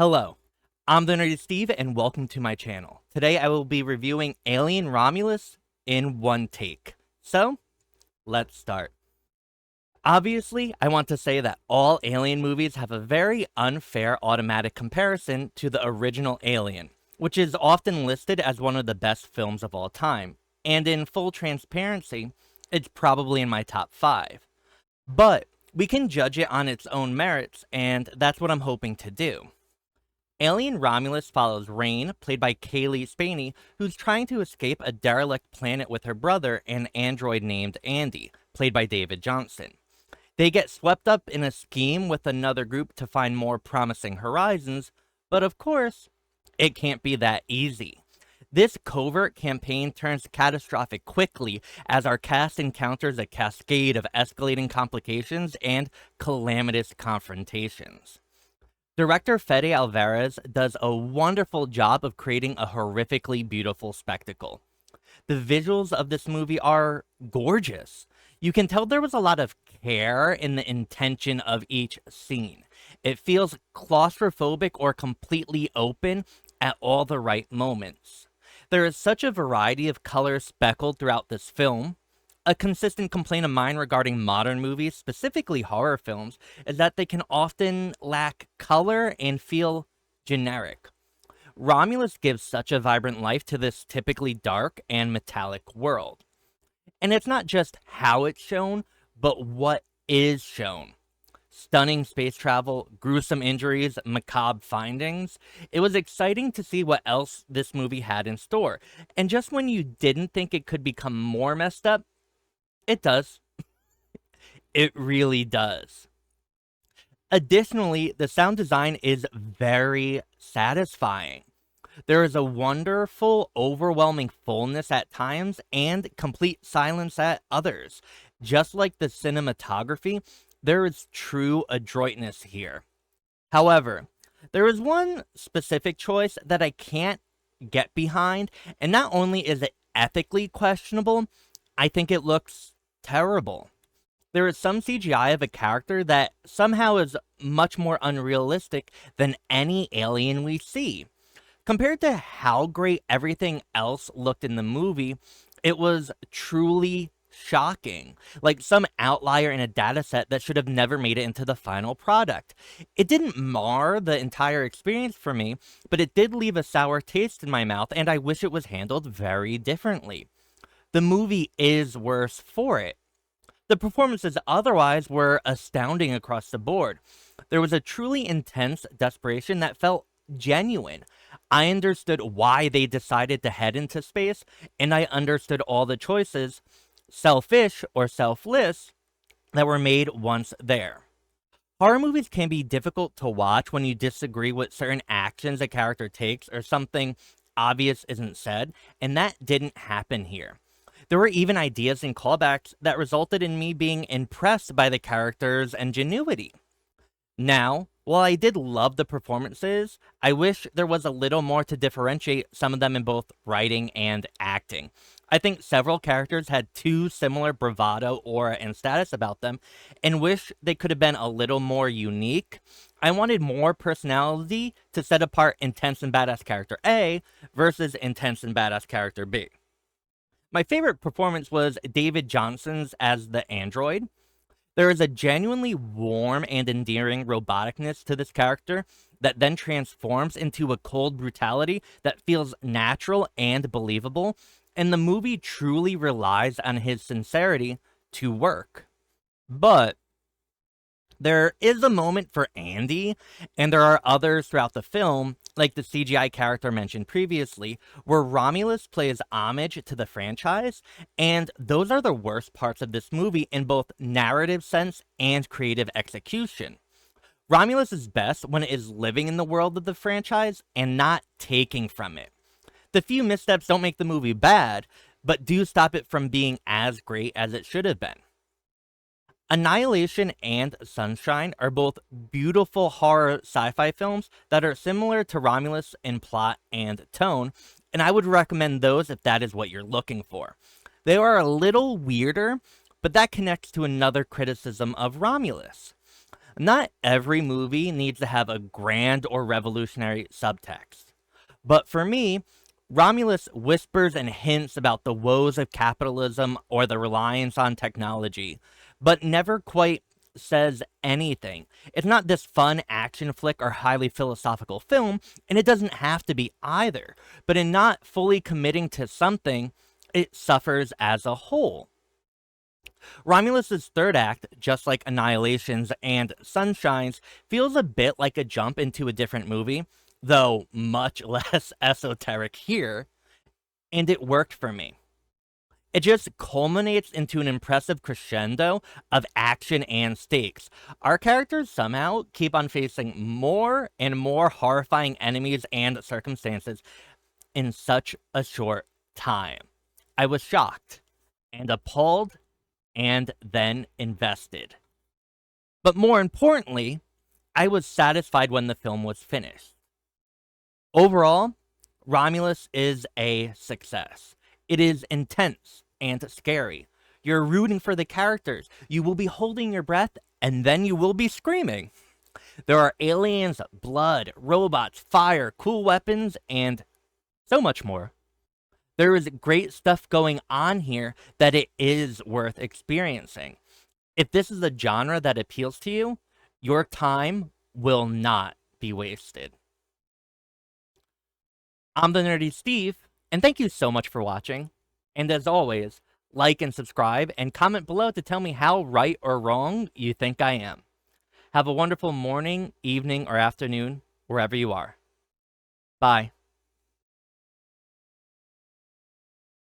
Hello, I'm TheNerdySteve and welcome to my channel. Today I will be reviewing Alien Romulus in one take. So, let's start. Obviously, I want to say that all Alien movies have a very unfair automatic comparison to the original Alien, which is often listed as one of the best films of all time. And in full transparency, it's probably in my top 5. But we can judge it on its own merits, and that's what I'm hoping to do. Alien Romulus follows Rain, played by Kaylee Spaney, who's trying to escape a derelict planet with her brother, an android named Andy, played by David Johnson. They get swept up in a scheme with another group to find more promising horizons, but of course, it can't be that easy. This covert campaign turns catastrophic quickly as our cast encounters a cascade of escalating complications and calamitous confrontations. Director Fede Alvarez does a wonderful job of creating a horrifically beautiful spectacle. The visuals of this movie are gorgeous. You can tell there was a lot of care in the intention of each scene. It feels claustrophobic or completely open at all the right moments. There is such a variety of colors speckled throughout this film. A consistent complaint of mine regarding modern movies, specifically horror films, is that they can often lack color and feel generic. Romulus gives such a vibrant life to this typically dark and metallic world. And it's not just how it's shown, but what is shown. Stunning space travel, gruesome injuries, macabre findings. It was exciting to see what else this movie had in store. And just when you didn't think it could become more messed up, it does. It really does. Additionally, the sound design is very satisfying. There is a wonderful, overwhelming fullness at times and complete silence at others. Just like the cinematography, there is true adroitness here. However, there is one specific choice that I can't get behind, and not only is it ethically questionable, I think it looks terrible. There is some CGI of a character that somehow is much more unrealistic than any alien we see. Compared to how great everything else looked in the movie, it was truly shocking. Like some outlier in a dataset that should have never made it into the final product. It didn't mar the entire experience for me, but it did leave a sour taste in my mouth, and I wish it was handled very differently. The movie is worse for it. The performances otherwise were astounding across the board. There was a truly intense desperation that felt genuine. I understood why they decided to head into space, and I understood all the choices, selfish or selfless, that were made once there. Horror movies can be difficult to watch when you disagree with certain actions a character takes or something obvious isn't said, and that didn't happen here. There were even ideas and callbacks that resulted in me being impressed by the character's ingenuity. Now, while I did love the performances, I wish there was a little more to differentiate some of them in both writing and acting. I think several characters had too similar bravado, aura, and status about them, and wish they could have been a little more unique. I wanted more personality to set apart intense and badass character A versus intense and badass character B. My favorite performance was David Johnson's as the android. There is a genuinely warm and endearing roboticness to this character that then transforms into a cold brutality that feels natural and believable, and the movie truly relies on his sincerity to work. But there is a moment for Andy, and there are others throughout the film, like the CGI character mentioned previously, where Romulus plays homage to the franchise, and those are the worst parts of this movie in both narrative sense and creative execution. Romulus is best when it is living in the world of the franchise and not taking from it. The few missteps don't make the movie bad, but do stop it from being as great as it should have been. Annihilation and Sunshine are both beautiful horror sci-fi films that are similar to Romulus in plot and tone, and I would recommend those if that is what you're looking for. They are a little weirder, but that connects to another criticism of Romulus. Not every movie needs to have a grand or revolutionary subtext. But for me, Romulus whispers and hints about the woes of capitalism or the reliance on technology, but never quite says anything. It's not this fun action flick or highly philosophical film, and it doesn't have to be either. But in not fully committing to something, it suffers as a whole. Romulus's third act, just like Annihilation's and Sunshine's, feels a bit like a jump into a different movie, though much less esoteric here, and it worked for me. It just culminates into an impressive crescendo of action and stakes. Our characters somehow keep on facing more and more horrifying enemies and circumstances in such a short time. I was shocked and appalled and then invested. But more importantly, I was satisfied when the film was finished. Overall, Romulus is a success. It is intense and scary. You're rooting for the characters. You will be holding your breath, and then you will be screaming. There are aliens, blood, robots, fire, cool weapons, and so much more. There is great stuff going on here that it is worth experiencing. If this is a genre that appeals to you, your time will not be wasted. I'm the Nerdy Steve, and thank you so much for watching. And as always, like and subscribe, and comment below to tell me how right or wrong you think I am. Have a wonderful morning, evening, or afternoon, wherever you are. Bye.